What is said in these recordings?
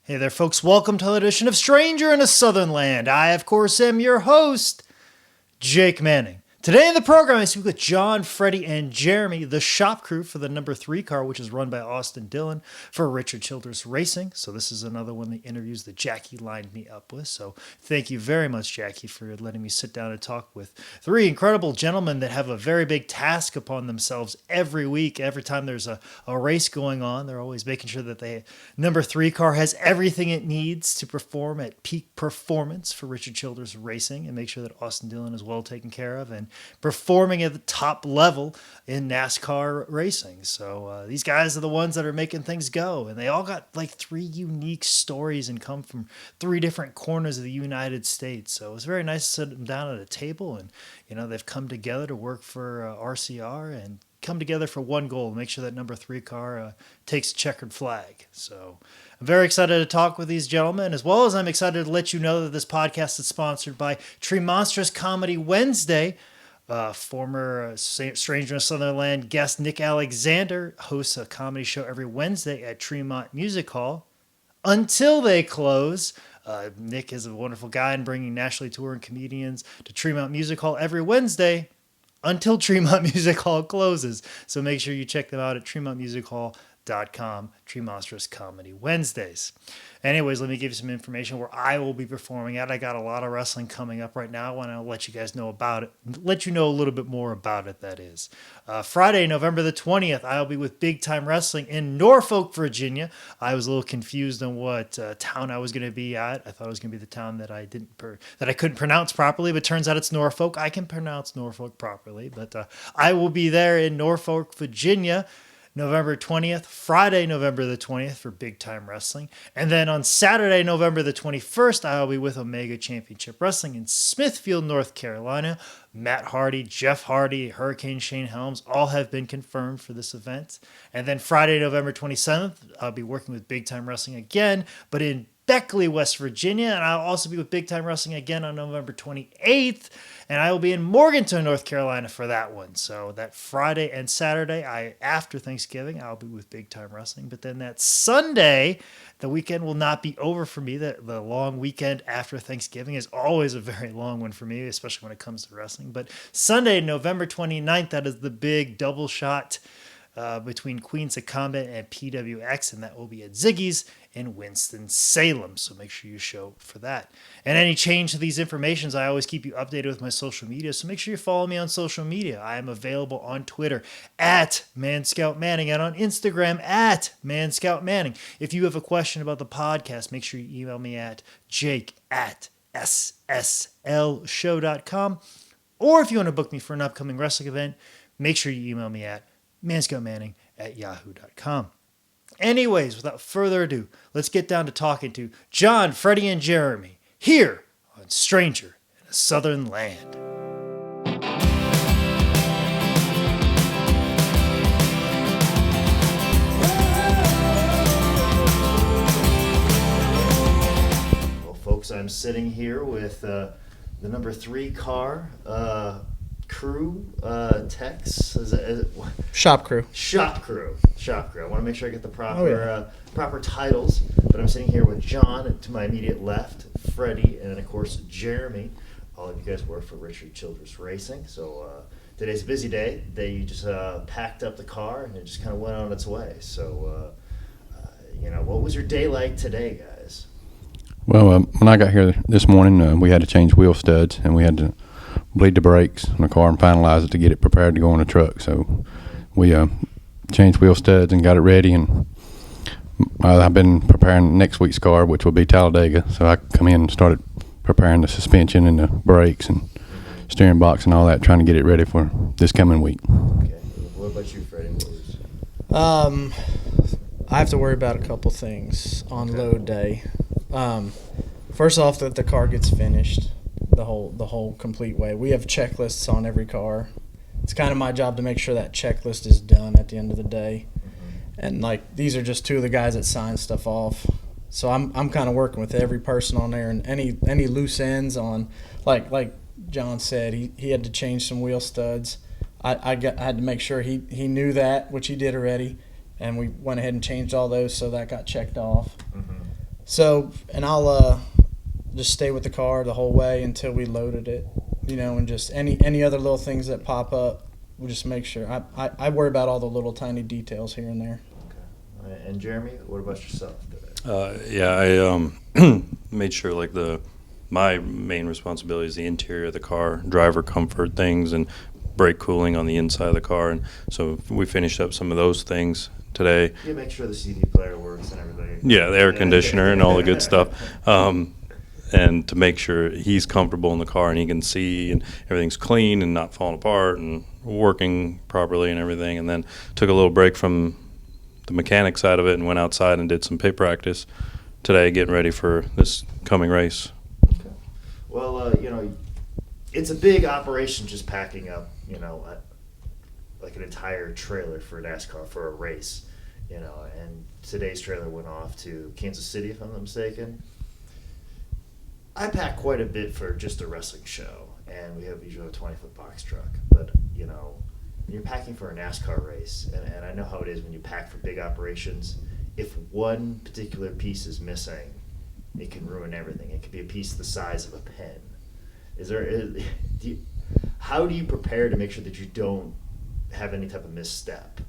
Hey there, folks. Welcome to the edition of Stranger in a Southern Land. I, of course, am your host, Jake Manning. Today in the program, I speak with John, Freddy, and Jeremy, the shop crew for the number 3 car, which is run by Austin Dillon for Richard Childress Racing. So this is another one of the interviews that Jackie lined me up with. So thank you very much, Jackie, for letting me sit down and talk with 3 incredible gentlemen that have a very big task upon themselves every week. Every time there's a race going on, they're always making sure that the number 3 car has everything it needs to perform at peak performance for Richard Childress Racing and make sure that Austin Dillon is well taken care of and performing at the top level in NASCAR racing. So these guys are the ones that are making things go, and they all got like 3 unique stories and come from 3 different corners of the United States. So it was very nice to sit them down at a table, and they've come together to work for RCR and come together for one goal: make sure that number 3 car takes a checkered flag. So I'm very excited to talk with these gentlemen, as well as I'm excited to let you know that this podcast is sponsored by Tremonstrous Comedy Wednesday. Former Stranger in Southern Land guest Nick Alexander hosts a comedy show every Wednesday at Tremont Music Hall until they close. Nick is a wonderful guy in bringing nationally touring comedians to Tremont Music Hall every Wednesday until Tremont Music Hall closes. So make sure you check them out at TremontMusicHall.com, Tremonstrous Comedy Wednesdays. Anyways, let me give you some information where I will be performing at. I got a lot of wrestling coming up right now. I want to let you guys know about it, let you know a little bit more about it, that is. Friday, November the 20th, I'll be with Big Time Wrestling in Norfolk, Virginia. I was a little confused on what town I was going to be at. I thought it was going to be the town that I couldn't pronounce properly, but turns out it's Norfolk. I can pronounce Norfolk properly, but I will be there in Norfolk, Virginia, November 20th, Friday, November the 20th for Big Time Wrestling. And then on Saturday, November the 21st, I'll be with Omega Championship Wrestling in Smithfield, North Carolina. Matt Hardy, Jeff Hardy, Hurricane Shane Helms all have been confirmed for this event. And then Friday, November 27th, I'll be working with Big Time Wrestling again, but in Beckley, West Virginia, and I'll also be with Big Time Wrestling again on November 28th, and I will be in Morganton, North Carolina for that one. So that Friday and Saturday, after Thanksgiving, I'll be with Big Time Wrestling, but then that Sunday, the weekend will not be over for me. The long weekend after Thanksgiving is always a very long one for me, especially when it comes to wrestling. But Sunday, November 29th, that is the big double shot between Queens of Combat and PWX, and that will be at Ziggy's in Winston-Salem. So make sure you show for that. And any change to these informations, I always keep you updated with my social media. So make sure you follow me on social media. I am available on Twitter at ManScoutManning and on Instagram at ManScoutManning. If you have a question about the podcast, make sure you email me at jake@sslshow.com. Or if you want to book me for an upcoming wrestling event, make sure you email me at manscoutmanning@yahoo.com. Anyways, without further ado, let's get down to talking to John, Freddy, and Jeremy here on Stranger in a Southern Land. Well, folks, I'm sitting here with the number 3 car crew, techs, Shop crew. Shop crew. I want to make sure I get the proper titles, but I'm sitting here with John to my immediate left, Freddy, and of course Jeremy. All of you guys work for Richard Childress Racing, so today's a busy day. They just packed up the car and it just kind of went on its way. So, what was your day like today, guys? Well, when I got here this morning, we had to change wheel studs, and we had to bleed the brakes on the car and finalize it to get it prepared to go on the truck. So we changed wheel studs and got it ready, and I've been preparing next week's car, which will be Talladega. So I come in and started preparing the suspension and the brakes and steering box and all that, trying to get it ready for this coming week. Okay. What about you, Freddie? I have to worry about a couple things on load day. First off, that the car gets finished the whole complete way. We have checklists on every car. It's kind of my job to make sure that checklist is done at the end of the day. And these are just 2 of the guys that sign stuff off. So I'm kind of working with every person on there, and any loose ends on like John said, he had to change some wheel studs. I had to make sure he knew that, which he did already, and we went ahead and changed all those, so that got checked off. So, and I'll just stay with the car the whole way until we loaded it, and just any other little things that pop up, we'll just make sure. I worry about all the little tiny details here and there. Okay. And Jeremy, what about yourself? I made sure my main responsibility is the interior of the car, driver comfort things, and brake cooling on the inside of the car. And so we finished up some of those things today. You make sure the CD player works and everything. Yeah, the air conditioner and all the good stuff. And to make sure he's comfortable in the car and he can see and everything's clean and not falling apart and working properly and everything. And then took a little break from the mechanic side of it and went outside and did some pit practice today, getting ready for this coming race. Okay. Well, it's a big operation just packing up, like an entire trailer for NASCAR for a race, and today's trailer went off to Kansas City, if I'm not mistaken. I pack quite a bit for just a wrestling show, and we usually have a 20-foot box truck. But, you're packing for a NASCAR race, and I know how it is when you pack for big operations. If one particular piece is missing, it can ruin everything. It could be a piece the size of a pen. How do you prepare to make sure that you don't have any type of misstep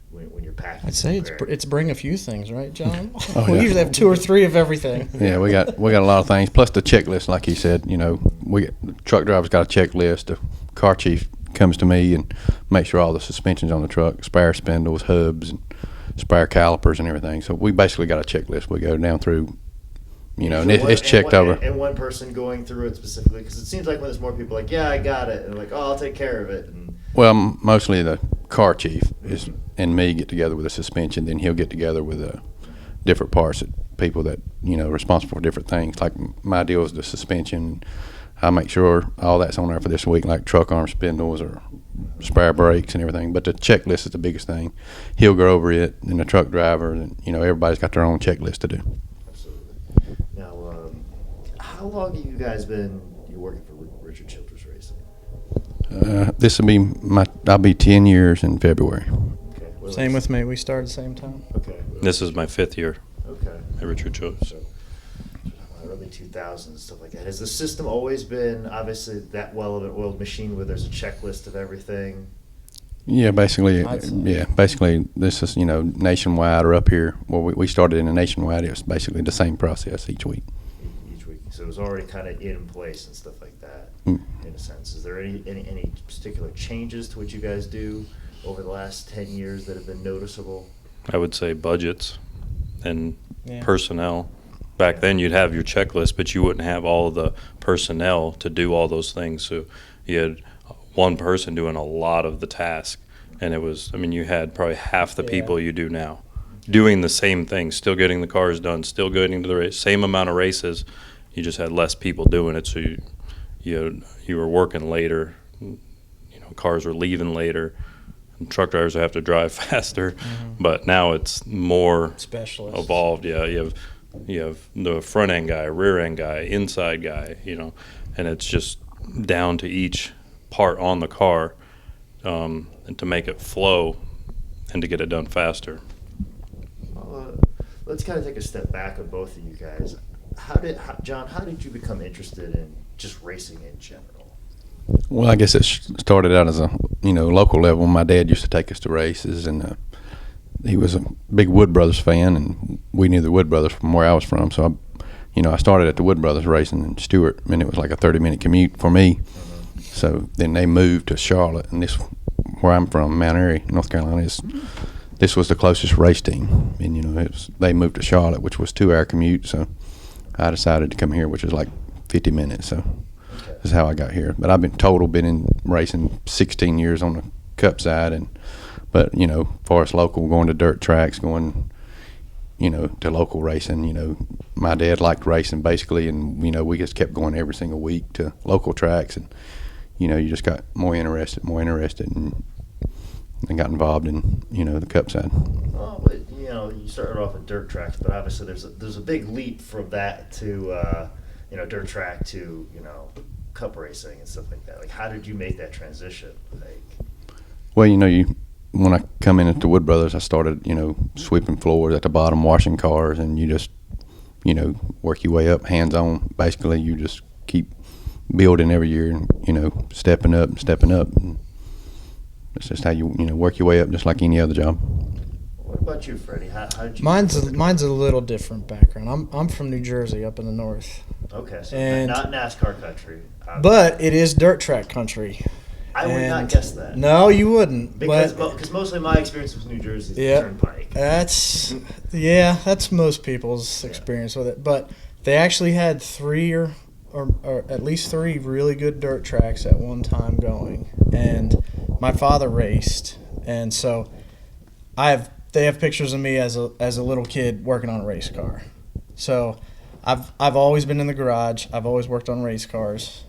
when you're packing? I'd say it's bring a few things, right, John? Oh, We yeah. usually have 2 or 3 of everything. Yeah, we got a lot of things. Plus the checklist, like you said, the truck driver's got a checklist. The car chief comes to me and makes sure all the suspensions on the truck, spare spindles, hubs, and spare calipers and everything. So we basically got a checklist. We go down through, and it's checked over. And one person going through it specifically, because it seems like when there's more people like, yeah, I got it, and they're like, oh, I'll take care of it. And Well, mostly the car chief and me get together with the suspension. Then he'll get together with different parts, people that are responsible for different things. Like my deal is the suspension. I make sure all that's on there for this week, like truck arm spindles or spare brakes and everything. But the checklist is the biggest thing. He'll go over it, and the truck driver, and everybody's got their own checklist to do. Absolutely. Now, how long have you guys been working for Richard Childress Racing? This will be I'll be 10 years in February. Okay. Same with me. We started the same time. Okay. This is my 5th year Okay. at Richard Childress. So, early 2000s and stuff like that. Has the system always been obviously that well of an oiled machine where there's a checklist of everything? Yeah, basically. I'd say. Yeah, basically. This is nationwide or up here. Well, we started in a nationwide. It was basically the same process each week. Each week, so it was already kind of in place and stuff like that. Mm. In a sense, is there any particular changes to what you guys do over the last 10 years that have been noticeable? I would say budgets and Yeah. personnel. Back then you'd have your checklist, but you wouldn't have all of the personnel to do all those things. So you had one person doing a lot of the task, and you had probably half the people you do now doing the same thing, still getting the cars done, still getting to the race, same amount of races. You just had less people doing it, so you were working later. Cars were leaving later. And truck drivers would have to drive faster, but now it's more Specialists. evolved. Yeah, you have the front end guy, rear end guy, inside guy, and it's just down to each part on the car, and to make it flow and to get it done faster. Well, let's kind of take a step back of both of you guys. John, how did you become interested in just racing in general? Well, I guess it started out as a local level. My dad used to take us to races, and he was a big Wood Brothers fan, and we knew the Wood Brothers from where I was from. So I started at the Wood Brothers racing in Stewart, and it was like a 30-minute commute for me. So then they moved to Charlotte, and where I'm from, Mount Airy, North Carolina, this was the closest race team, and they moved to Charlotte, which was 2-hour commute. So I decided to come here, which was like 50 minutes. So that's how I got here. But I've been in racing 16 years on the Cup side, but far as local, going to dirt tracks, going to local racing. My dad liked racing basically, and we just kept going every single week to local tracks, and you just got more interested, and got involved in the Cup side. Well, but, you started off at dirt tracks, but obviously there's a big leap from that to dirt track to Cup racing and stuff like that. Like, how did you make that transition? Well, when I come in at the Wood Brothers, I started sweeping floors at the bottom, washing cars, and you just work your way up, hands on. Basically, you just keep building every year, and stepping up and stepping up. And that's just how you work your way up, just like any other job. What about you, Freddie? How did you? Mine's a little different background. I'm from New Jersey, up in the north. Okay, so And- not NASCAR country. But it is dirt track country. I would not and- guess that. No, you wouldn't. Because but mostly my experience was New Jersey's Yeah. Turnpike. that's most people's experience with it. But they actually had three or at least three really good dirt tracks at one time going. And my father raced, and so they have pictures of me as a little kid working on a race car. So I've always been in the garage. I've always worked on race cars.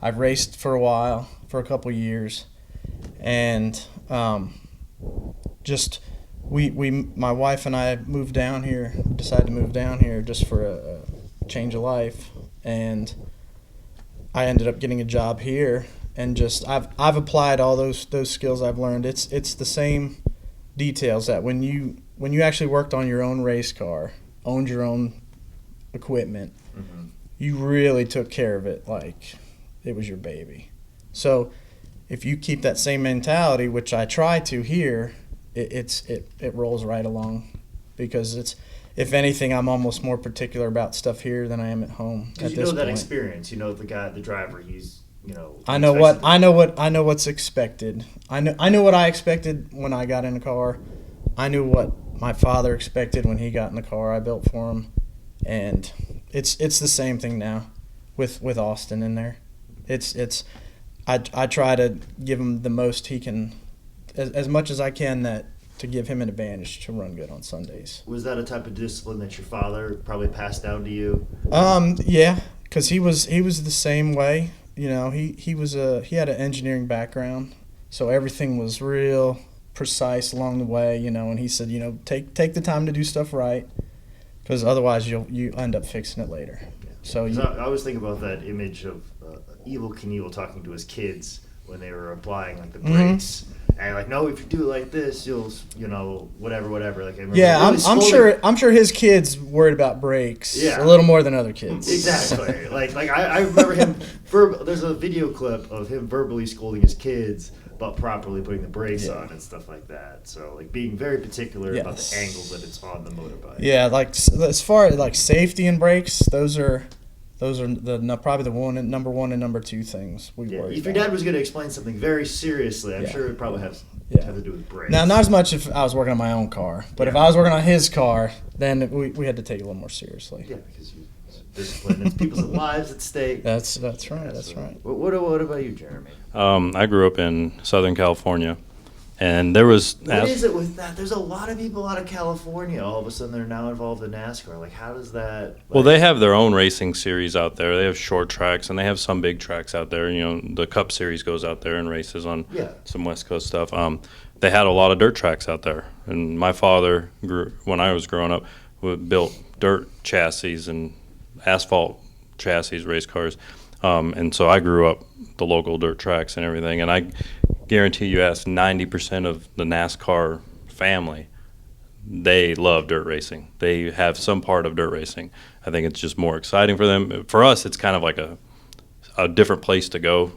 I've raced for a while, for a couple years, and my wife and I moved down here. Decided to move down here just for a change of life, and I ended up getting a job here. And just I've applied all those skills I've learned. It's the same details that when you actually worked on your own race car, owned your own equipment, Mm-hmm. you really took care of it like it was your baby. So if you keep that same mentality, which I try to here, it rolls right along, because it's, if anything, I'm almost more particular about stuff here than I am at home. Because you know that experience. You know the driver. He's I know what's expected. I knew what I expected when I got in the car. I knew what my father expected when he got in the car I built for him, and it's the same thing now with Austin in there. I try to give him the most he can, as much as I can, that to give him an advantage to run good on Sundays. Was that a type of discipline that your father probably passed down to you? Yeah, because he was the same way. He had an engineering background, so everything was real precise along the way. And he said, take the time to do stuff right, because otherwise you end up fixing it later. So I always think about that image of Evel Knievel talking to his kids when they were applying the brakes. And no, if you do it like this, you'll whatever. Like, I remember really I'm sure his kids worried about brakes a little more than other kids. Exactly. I remember him. There's a video clip of him verbally scolding his kids about properly putting the brakes on and stuff like that. So being very particular about the angle that it's on the motorbike. Yeah, as far as safety and brakes, those are probably the number one and number two things we worry about. If your dad was going to explain something very seriously, I'm sure it would probably have to do with brakes. Now, not as much if I was working on my own car, but if I was working on his car, then we had to take it a little more seriously. Yeah, because discipline, it's people's lives at stake. That's right. That's right. What about you, Jeremy? I grew up in Southern California, and there was. What is it with that? There's a lot of people out of California. All of a sudden, they're now involved in NASCAR. How does that? Well, they have their own racing series out there. They have short tracks, and they have some big tracks out there. The Cup Series goes out there and races on some West Coast stuff. They had a lot of dirt tracks out there, and my father, when I was growing up, built dirt chassis and asphalt chassis race cars, and so I grew up the local dirt tracks and everything. And I guarantee you, ask 90% of the NASCAR family, they love dirt racing. They have some part of dirt racing. I think it's just more exciting for them. For us, it's kind of like a different place to go.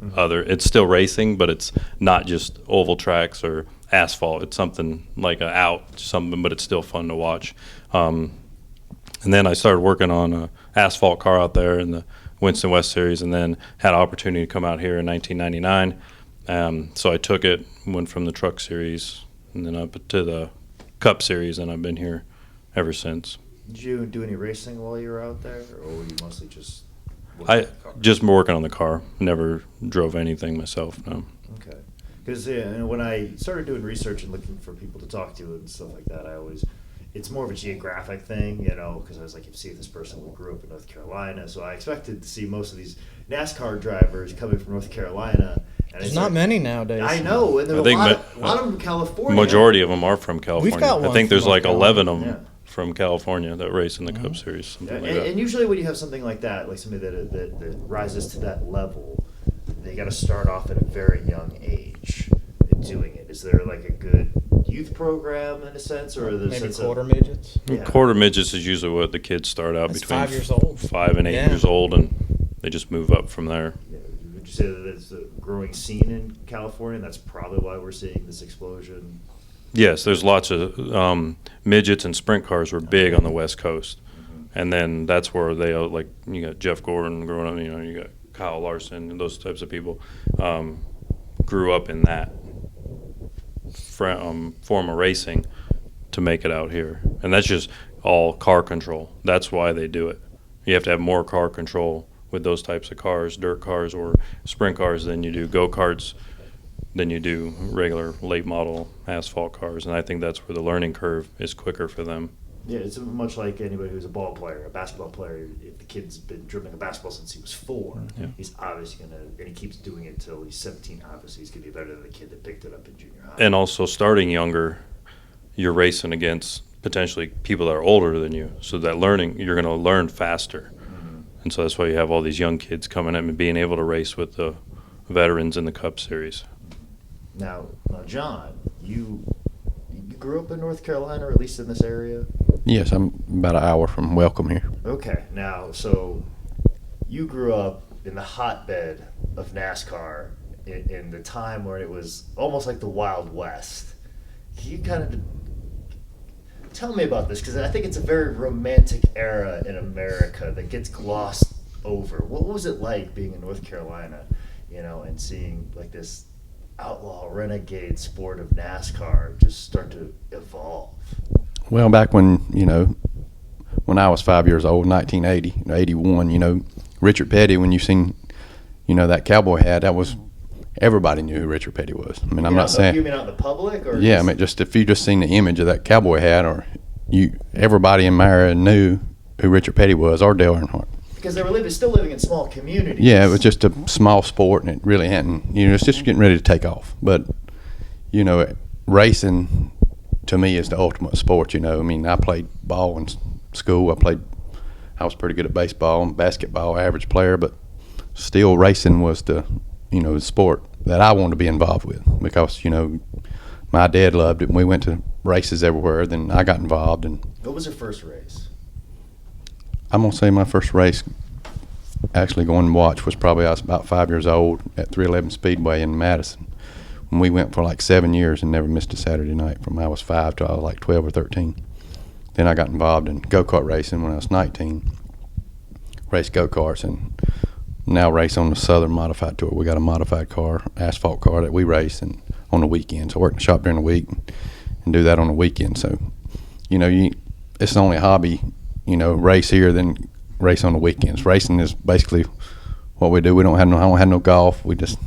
It's still racing, but it's not just oval tracks or asphalt. It's something like but it's still fun to watch. And then I started working on an asphalt car out there in the Winston West Series, and then had an opportunity to come out here in 1999. So I took it, went from the Truck Series, and then up to the Cup Series, and I've been here ever since. Did you do any racing while you were out there, or were you mostly just just working on the car? Never drove anything myself, no. Okay. Because when I started doing research and looking for people to talk to and stuff like that, it's more of a geographic thing, because I was like, you see, this person grew up in North Carolina, so I expected to see most of these NASCAR drivers coming from North Carolina. And There's not many nowadays. I know, and there's a lot of them from California. Majority of them are from California. We've got one I think there's from 11 of them from California that race in the Cup Series, something like that. And usually when you have something like that, like somebody that rises to that level, they got to start off at a very young age doing it. Is there like a good youth program in a sense, or the Maybe sense quarter of, midgets. Yeah. Quarter midgets is usually what the kids start out That's between 5 years old. 5 and 8 Yeah. years old, and they just move up from there. Yeah, would you say that it's a growing scene in California, and that's probably why we're seeing this explosion? Yes, there's lots of midgets and sprint cars were big on the West Coast, and then that's where they like you got Jeff Gordon growing up, you got Kyle Larson and those types of people grew up in that form of racing to make it out here, and that's just all car control. That's why they do it. You have to have more car control with those types of cars, dirt cars or sprint cars, than you do go-karts, than you do regular late model asphalt cars, and I think that's where the learning curve is quicker for them. Yeah, it's much like anybody who's a ball player, a basketball player. If the kid's been dribbling a basketball since he was 4, he's obviously and he keeps doing it until he's 17. Obviously, he's gonna be better than the kid that picked it up in junior high. And also, starting younger, you're racing against potentially people that are older than you, so that learning, you're going to learn faster. And so that's why you have all these young kids coming in and being able to race with the veterans in the Cup Series. Now, John, you grew up in North Carolina, or at least in this area? Yes, I'm about an hour from Welcome here. Okay, now, so you grew up in the hotbed of NASCAR in the time where it was almost like the Wild West. Can you kind of tell me about this? Because I think it's a very romantic era in America that gets glossed over. What was it like being in North Carolina, and seeing like this outlaw renegade sport of NASCAR just start to evolve? Well, back when, when I was 5 years old, 1980, 81, Richard Petty, when you seen, that cowboy hat, that was, everybody knew who Richard Petty was. I mean, I'm not saying. You mean out in the public? Or yeah, I mean, just if you just seen the image of that cowboy hat, or everybody in my area knew who Richard Petty was, or Dale Earnhardt. Because they were still living in small communities. Yeah, it was just a small sport, and it really hadn't, it's just getting ready to take off. But, racing to me is the ultimate sport, I mean, I played ball in school. I was pretty good at baseball and basketball, average player, but still racing was the sport that I wanted to be involved with, because, my dad loved it, and we went to races everywhere. Then I got involved. And what was your first race? I'm going to say my first race actually going to watch was probably I was about 5 years old at 311 Speedway in Madison. And we went for like 7 years and never missed a Saturday night from I was 5 till I was like 12 or 13. Then I got involved in go-kart racing when I was 19, raced go-karts, and now race on the Southern Modified Tour. We got a modified car, asphalt car that we race and on the weekends. I work in the shop during the week and do that on the weekend. So, it's only a hobby, race here, then race on the weekends. Racing is basically what we do. I don't have no golf. We just,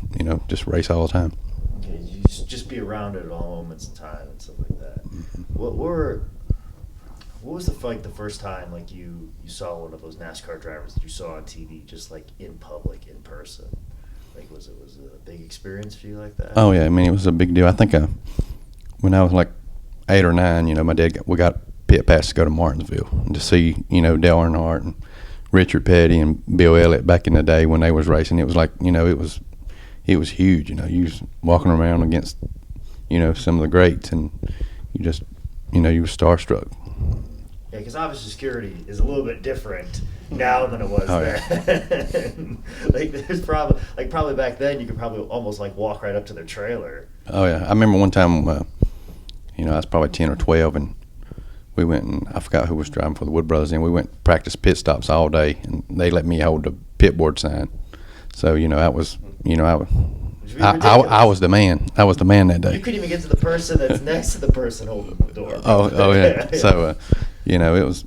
just race all the time. Okay, you just be around it at all moments in time and stuff like that. What was the first time like you saw one of those NASCAR drivers that you saw on TV, just like in public, in person? Like was it a big experience for you like that? Oh yeah, I mean, it was a big deal. I think when I was like 8 or 9, my dad we got pit pass to go to Martinsville and to see Dale Earnhardt and Richard Petty and Bill Elliott back in the day when they was racing. It was like it was huge. You was walking around against some of the greats, and you just you were starstruck. Yeah, because obviously security is a little bit different now than it was then. Like there's probably back then you could probably almost like walk right up to their trailer. Oh yeah, I remember one time, I was probably 10 or 12, and we went, and I forgot who was driving for the Wood Brothers, and we went to practice pit stops all day, and they let me hold the pit board sign. So that was, I was the man. I was the man that day. You couldn't even get to the person that's next to the person holding the door. Oh yeah. So it was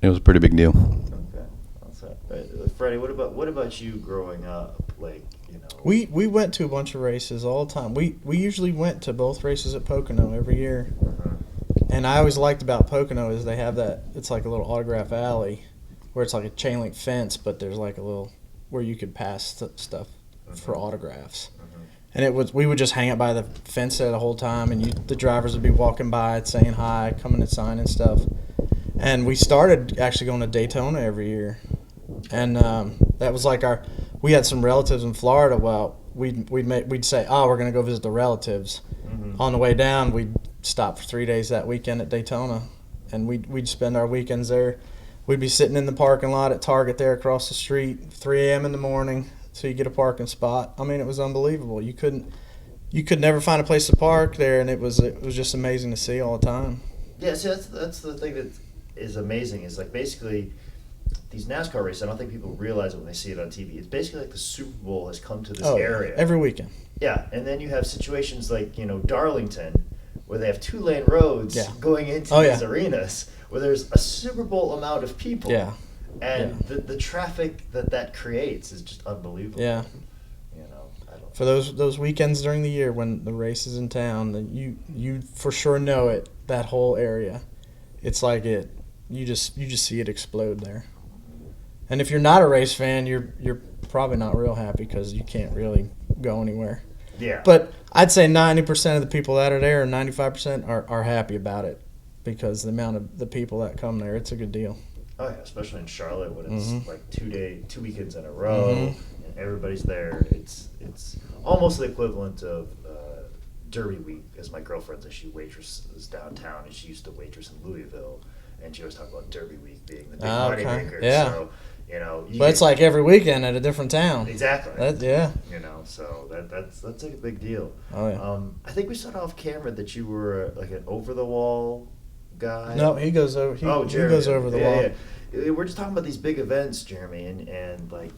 a pretty big deal. Okay. Freddie, what about you growing up? Like, We went to a bunch of races all the time. We usually went to both races at Pocono every year. And I always liked about Pocono is they have that, it's like a little autograph alley where it's like a chain link fence, but there's like a little where you could pass stuff for autographs. And we would just hang out by the fence there the whole time, and the drivers would be walking by saying hi, coming and signing stuff. And we started actually going to Daytona every year. And that was like we had some relatives in Florida. Well, we'd say, we're going to go visit the relatives. On the way down, we'd stop for 3 days that weekend at Daytona, and we'd spend our weekends there. We'd be sitting in the parking lot at Target there across the street, 3 a.m. in the morning, so you get a parking spot. I mean, it was unbelievable. You could never find a place to park there, and it was just amazing to see all the time. Yeah, see, that's the thing that is amazing is like basically these NASCAR races. I don't think people realize it when they see it on TV. It's basically like the Super Bowl has come to this area every weekend. Yeah, and then you have situations like Darlington, where they have 2-lane roads going into these arenas, where there's a Super Bowl amount of people. Yeah. And the traffic that creates is just unbelievable. Yeah. For those weekends during the year when the race is in town, then you for sure know it. That whole area, it's like you just see it explode there. And if you're not a race fan, you're probably not real happy because you can't really go anywhere. Yeah. But I'd say 90% of the people that are there, or 95%, are happy about it because the amount of the people that come there, it's a good deal. Oh yeah, especially in Charlotte when it's like 2 weekends in a row and everybody's there. It's almost the equivalent of Derby week, as my girlfriend says. She waitresses downtown and she used to waitress in Louisville, and she always talked about Derby week being the big money maker. Yeah. So, but it's like every weekend at a different town. Exactly. So that's like a big deal. Oh yeah. I think we saw off camera that you were like an over the wall guy. No, he goes over. He goes over the wall. Yeah. We're just talking about these big events, Jeremy, and like,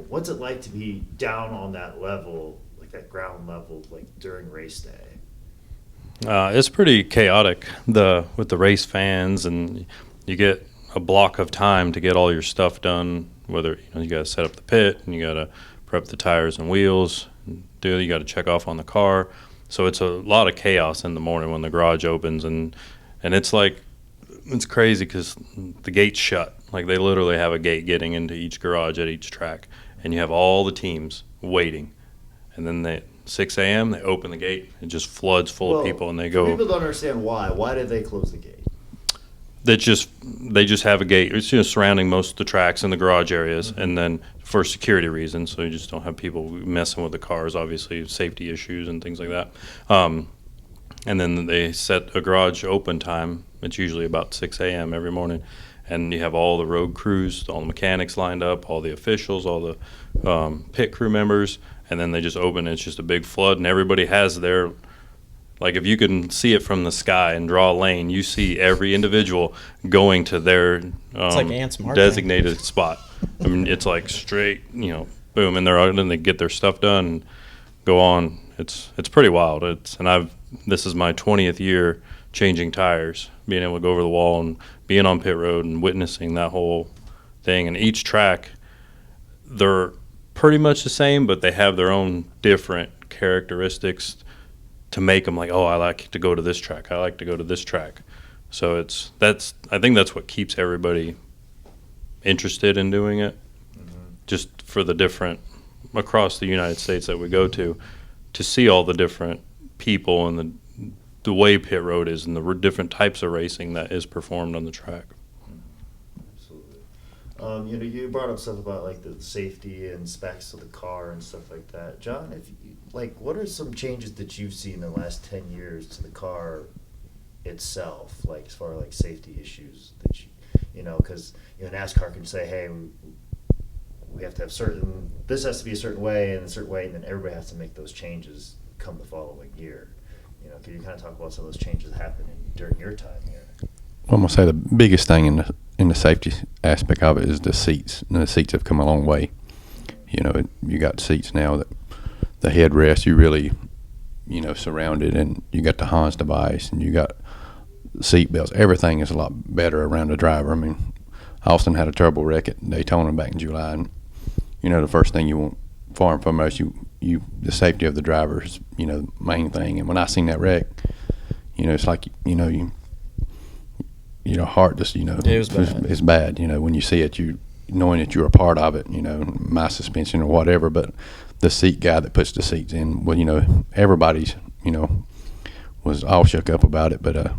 what's it like to be down on that level, like that ground level, like during race day? It's pretty chaotic with the race fans, and you get a block of time to get all your stuff done. Whether you got to set up the pit, and you got to prep the tires and wheels, you got to check off on the car. So it's a lot of chaos in the morning when the garage opens, and it's crazy because the gate's shut. Like they literally have a gate getting into each garage at each track, and you have all the teams waiting, and then at 6 a.m. they open the gate. It just floods full of people, and they go. People don't understand why. Why did they close the gate? They just have a gate. It's surrounding most of the tracks and the garage areas, and then for security reasons, so you just don't have people messing with the cars. Obviously, safety issues and things like that. And then they set a garage open time. It's usually about 6 a.m. every morning, and you have all the road crews, all the mechanics lined up, all the officials, all the pit crew members, and then they just open. And it's just a big flood, and everybody has their. Like if you can see it from the sky and draw a lane, you see every individual going to their it's like ants designated spot. I mean, it's like straight, boom, and they're out and they get their stuff done and go on. It's pretty wild. This is my 20th year changing tires, being able to go over the wall and being on pit road and witnessing that whole thing. And each track, they're pretty much the same, but they have their own different characteristics to make them like, oh, I like to go to this track. I like to go to this track. So I think that's what keeps everybody interested in doing it. Just for the different across the United States that we go to see all the different people and the way pit road is and the different types of racing that is performed on the track. Absolutely. You brought up stuff about like the safety and specs of the car and stuff like that. John, what are some changes that you've seen in the last 10 years to the car itself, like as far as like safety issues that because NASCAR can say, hey, we have to have this has to be a certain way and a certain way, and then everybody has to make those changes come the following year. Can you kind of talk about some of those changes happening during your time here? Well, I'm gonna say the biggest thing in the safety aspect of it is the seats. And the seats have come a long way. You got seats now that the headrest you really, surrounded, and you got the Hans device, and you got seat belts. Everything is a lot better around the driver. I mean, Austin had a terrible wreck at Daytona back in July, and the first thing you want, far and foremost, the safety of the driver is the main thing. And when I seen that wreck, it's like your heart just it was bad. It's bad. When you see it, knowing that you're a part of it. My suspension or whatever, but the seat guy that puts the seats in, well, everybody's was all shook up about it, but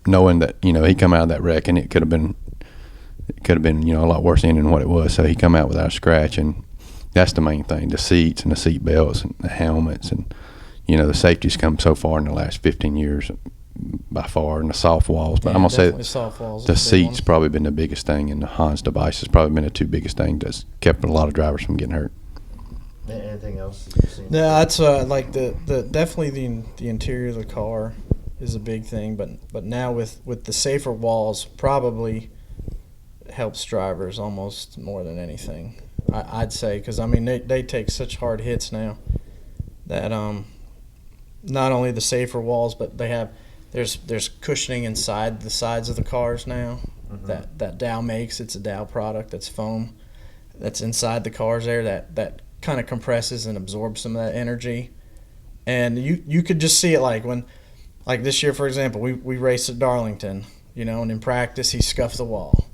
knowing that he come out of that wreck and it could have been a lot worse than what it was, so he come out without a scratch, and that's the main thing, the seats and the seat belts and the helmets, and the safety's come so far in the last 15 years by far, and the soft walls. But I'm going to say soft walls the seats probably been the biggest thing, and the Hans device has probably been the two biggest things that's kept a lot of drivers from getting hurt. Anything else that you've seen? No, that's like the definitely the interior of the car is a big thing, but now with the safer walls probably helps drivers almost more than anything. I'd say, because I mean they take such hard hits now that not only the safer walls, but there's cushioning inside the sides of the cars now. Mm-hmm. that Dow makes. It's a Dow product that's foam that's inside the cars there that kind of compresses and absorbs some of that energy. And you could just see it like this year, for example, we raced at Darlington, and in practice he scuffed the wall.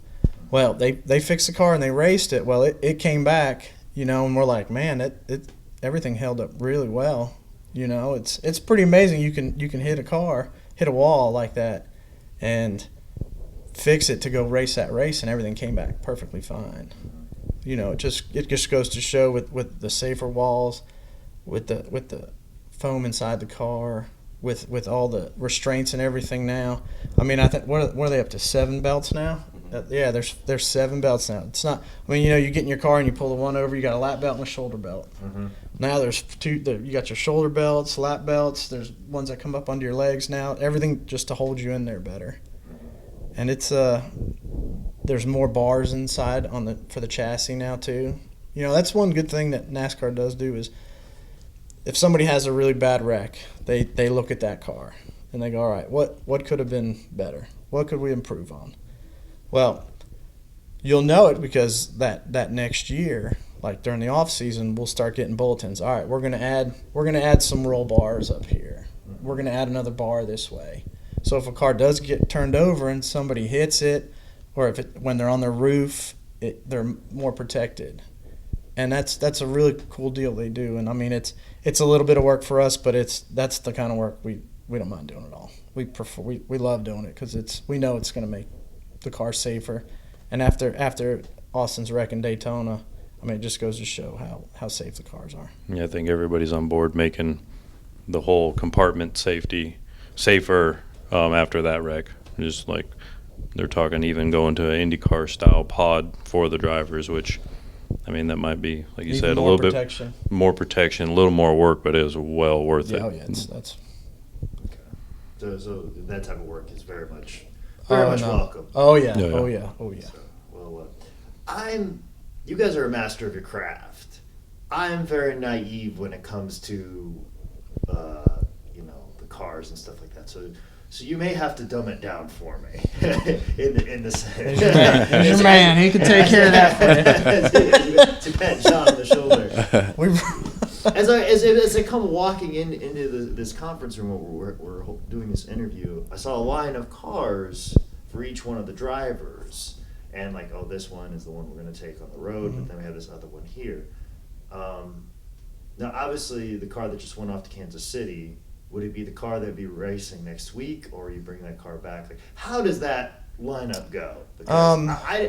Well, they fixed the car and they raced it. Well, it came back, and we're like, man, it everything held up really well. It's pretty amazing you can hit a wall like that and fix it to go race that race, and everything came back perfectly fine. It just goes to show with the safer walls, with the foam inside the car, with all the restraints and everything now. I mean, I think what are they up to, 7 belts now? Yeah, there's 7 belts now. It's not. I mean, you get in your car and you pull the one over, you got a lap belt and a shoulder belt. Mm-hmm. Now there's 2. You got your shoulder belts, lap belts. There's ones that come up under your legs now. Everything just to hold you in there better. And it's there's more bars inside for the chassis now too. That's one good thing that NASCAR does do is if somebody has a really bad wreck, they look at that car and they go, all right, what could have been better? What could we improve on? Well, you'll know it because that next year, like during the off season, we'll start getting bulletins. All right, we're gonna add some roll bars up here. We're gonna add another bar this way. So if a car does get turned over and somebody hits it, or when they're on their roof, they're more protected. And that's a really cool deal they do. And I mean, it's a little bit of work for us, but that's the kind of work we don't mind doing at all. We love doing it because we know it's going to make the car safer. And after Austin's wreck in Daytona, I mean, it just goes to show how safe the cars are. Yeah, I think everybody's on board making the whole compartment safety safer after that wreck. Just like they're talking even going to an IndyCar style pod for the drivers, which, I mean, that might be, like you Even said, a more little protection. bit more protection, a little more work, but it was well worth it. Oh yeah, that's. So that type of work is very much No. welcome. Oh yeah. Yeah, yeah. Oh yeah. Oh yeah. So, well, you guys are a master of your craft. I'm very naive when it comes to, the cars and stuff like that. So you may have to dumb it down for me in the sense. He's your man. He can take care of that for you. To pat John on the shoulder. As I come walking into this conference room where we're doing this interview, I saw a line of cars for each one of the drivers, and like, oh, this one is the one we're going to take on the road, but then we have this other one here. Now, obviously, the car that just went off to Kansas City, would it be the car that would be racing next week, or you bring that car back? Like, how does that lineup go? Because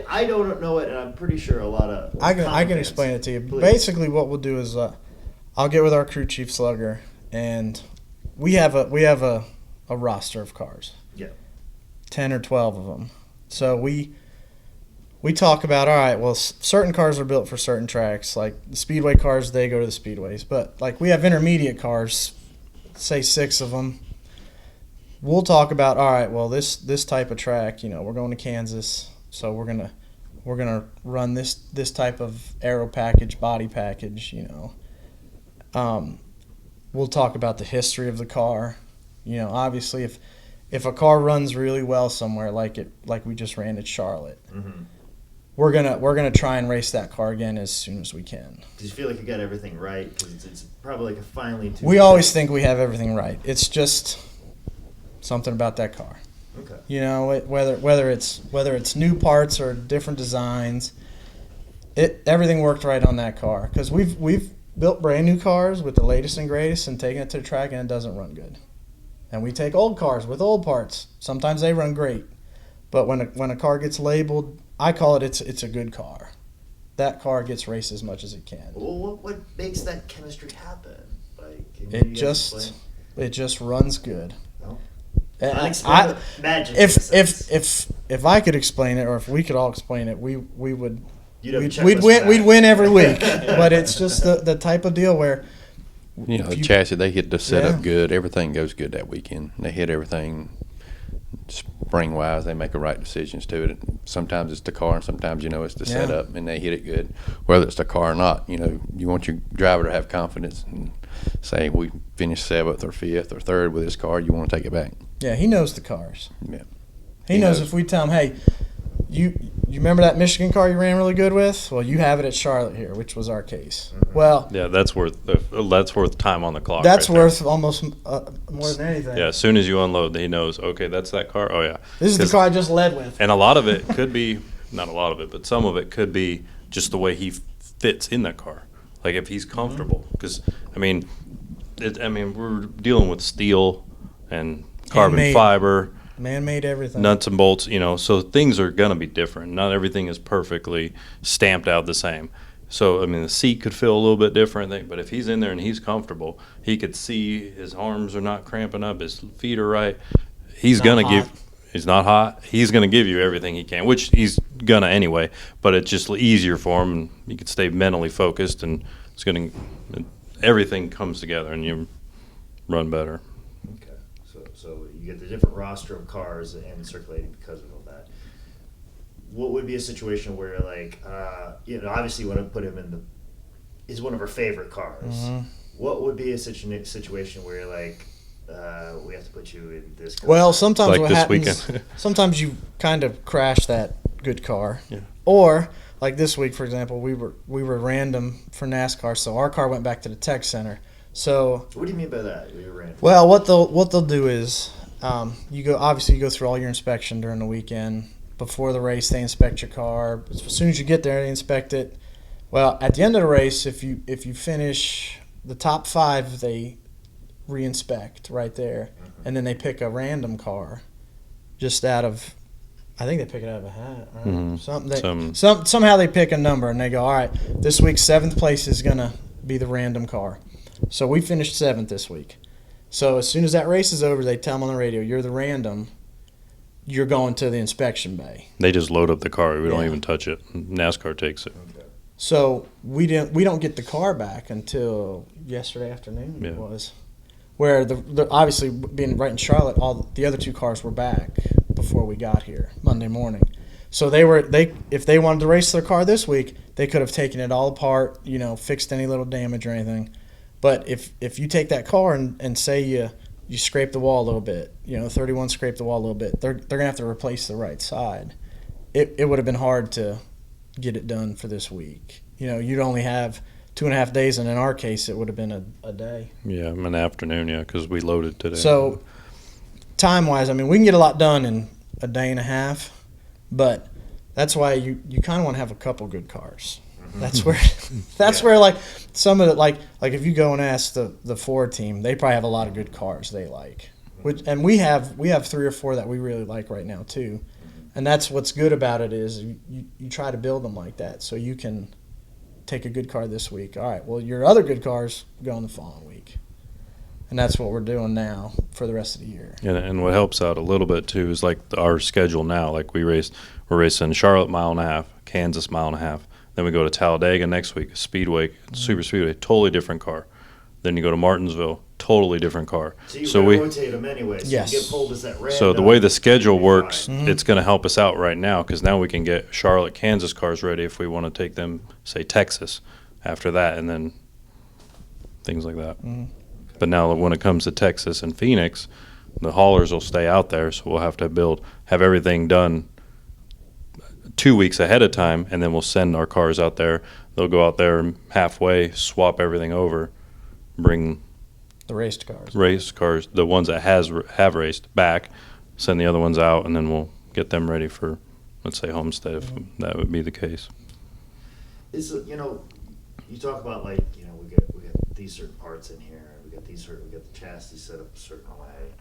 I don't know it, and I'm pretty sure a lot of I can explain it to you. Please. Basically, what we'll do is I'll get with our crew chief Slugger, and we have a roster of cars. Yeah. 10 or 12 of them. So we talk about, all right, well, certain cars are built for certain tracks. Like the speedway cars, they go to the speedways. But like we have intermediate cars, say 6 of them. We'll talk about, all right, well, this type of track, we're going to Kansas, so we're gonna run this type of aero package, body package. We'll talk about the history of the car. Obviously, if a car runs really well somewhere, like we just ran at Charlotte, Mm-hmm. we're gonna try and race that car again as soon as we can. Do you feel like you got everything right? Because it's probably like a finely tuned. We always think we have everything right. It's just something about that car. Okay. Whether it's new parts or different designs, everything worked right on that car. Because we've built brand new cars with the latest and greatest and taken it to the track and it doesn't run good. And we take old cars with old parts. Sometimes they run great, but when a car gets labeled, I call it it's a good car. That car gets raced as much as it can. Well, what makes that chemistry happen? like? Can It you just explain? it just runs good. No? I, Magic. if I could explain it, or if we could all explain it, we would You'd have a we'd checklist win for we'd that. win every week. But it's just the type of deal where You know, the you- chassis, they hit the setup Yeah. good. Everything goes good that weekend. They hit everything spring-wise. They make the right decisions to it. Sometimes it's the car, and sometimes, it's the Yeah. setup, and they hit it good. Whether it's the car or not, you want your driver to have confidence and say, we finished 7th or 5th or 3rd with this car, you want to take it back. yeah, he knows the cars. Yeah. He knows if we tell him, hey, you remember that Michigan car you ran really good with? Well, you have it at Charlotte here, which was our case. Well, Yeah, that's worth time on the clock. that's right there. worth almost more than anything. Yeah, as soon as you unload, he knows. Okay, that's that car. Oh yeah. This is the 'Cause- car I just led with. And a lot of it could be, not a lot of it, but some of it could be just the way he fits in that car. Like if he's comfortable, because we're dealing with steel and carbon Handmade. fiber, Man-made everything. nuts and bolts, so things are gonna be different. Not everything is perfectly stamped out the same. So the seat could feel a little bit different, but if he's in there and he's comfortable, he could see his arms are not cramping up, his feet are right. He's Not gonna hot. give. He's not hot. He's gonna give you everything he can, which he's gonna anyway. But it's just easier for him, and you can stay mentally focused, and everything comes together, and you run better. Okay, so you get the different roster of cars and circulating because of all that. What would be a situation where, like, obviously you want to put him is one of our favorite cars. Mhm. What would be a situation where you're like, we have to put you in this car? Well, sometimes Like what this happens, weekend. sometimes you kind of crash that good car. Yeah. Or like this week, for example, we were random for NASCAR, so our car went back to the tech center. So, What do you mean by that? We were random. well, what they'll do is you go through all your inspection during the weekend. Before the race, they inspect your car. As soon as you get there, they inspect it. Well, at the end of the race, if you finish the top 5, they re-inspect right there, and then they pick a random car, just out of, I think they pick it out of a hat, right? Mhm. Somehow they pick a number and they go, all right, this week 7th place is gonna be the random car. So we finished 7th this week. So as soon as that race is over, they tell them on the radio, you're the random. You're going to the inspection bay. They just load up the car. We don't Yeah. even touch it. NASCAR takes it. So we don't get the car back until yesterday afternoon. Yeah. It was, where the obviously being right in Charlotte, all the other 2 cars were back before we got here Monday morning. So if they wanted to race their car this week, they could have taken it all apart, fixed any little damage or anything. But if you take that car and say you scrape the wall a little bit, 31 scrape the wall a little bit, they're gonna have to replace the right side. It would have been hard to get it done for this week. You'd only have 2.5 days, and in our case, it would have been a day. Yeah, an afternoon, because we loaded today. So, time-wise, we can get a lot done in a day and a half, but that's why you kind of want to have a couple good cars. That's where like some of the like if you go and ask the Ford team, they probably have a lot of good cars they like. And we have 3 or 4 that we really like right now too. And that's what's good about it is you try to build them like that so you can take a good car this week. All right, well, your other good cars go in the following week. And that's what we're doing now for the rest of the year. And what helps out a little bit too is like our schedule now. Like we're racing Charlotte 1.5 miles, Kansas 1.5 miles. Then we go to Talladega next week, Speedway, Super Speedway, totally different car. Then you go to Martinsville, totally different car. So you rotate them anyway. So Yes. you get pulled as that random. So the way the schedule you'll be works, fine. it's going to help us out right now because now we can get Charlotte, Kansas cars ready if we want to take them, say, Texas after that, and then things like that. But now when it comes to Texas and Phoenix, the haulers will stay out there, so we'll have to have everything done 2 weeks ahead of time, and then we'll send our cars out there. They'll go out there halfway, swap everything over, bring The raced cars. race cars, the ones that have raced back, send the other ones out, and then we'll get them ready for, let's say, Homestead, if that would be the case. You talk about like we got these certain parts in here, we got the chassis set up a certain way.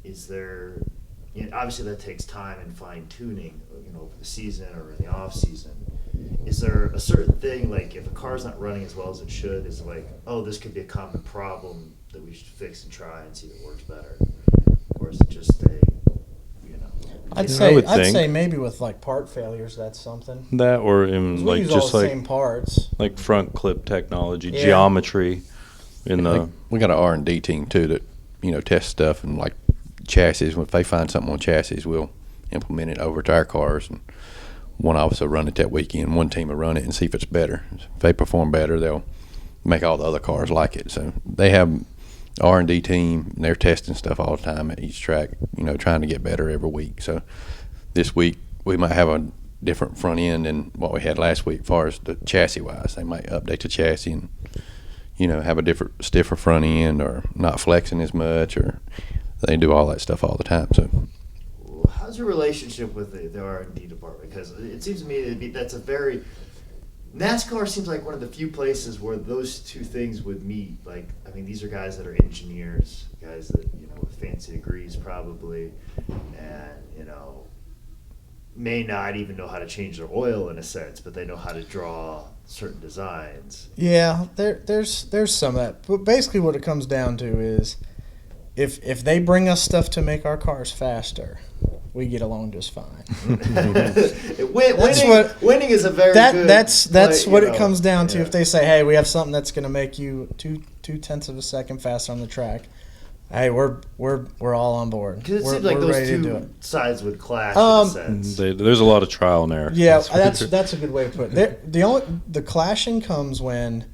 Is there? Obviously that takes time and fine tuning, over the season or in the off season. is there a certain thing, like if a car's not running as well as it should, is it like, oh, this could be a common problem that we should fix and try and see if it works better? Or is it just a, you know? I'd would think. say maybe with like part failures, that's something. That or 'Cause in we like use all just the like same parts. like front clip technology, Yeah. geometry in the. Like, we got an R&D team too that test stuff, and like chassis. If they find something on chassis, we'll implement it over to our cars, and one of us will run it that weekend. One team will run it and see if it's better. If they perform better, they'll make all the other cars like it. So they have R&D team, and they're testing stuff all the time at each track, trying to get better every week. So this week we might have a different front end than what we had last week as far as the chassis wise. They might update the chassis and have a different, stiffer front end, or not flexing as much, or they do all that stuff all the time. So How's your relationship with the R&D department? Because it seems to me that's a very NASCAR seems like one of the few places where those two things would meet. Like, I mean, these are guys that are engineers, guys that with fancy degrees probably, and may not even know how to change their oil in a sense, but they know how to draw certain designs. Yeah, there's some of that. But basically what it comes down to is if they bring us stuff to make our cars faster, we get along just fine. Winning is a very good that's play, what it comes down to. Yeah. If they say, hey, we have something that's going to make you 0.2 of a second faster on the track, hey, we're all on board. Because it we're, seems like we're those ready to do two it. sides would clash in a sense. There's a lot of trial and error. Yeah, that's a good way to put it. The clashing comes when,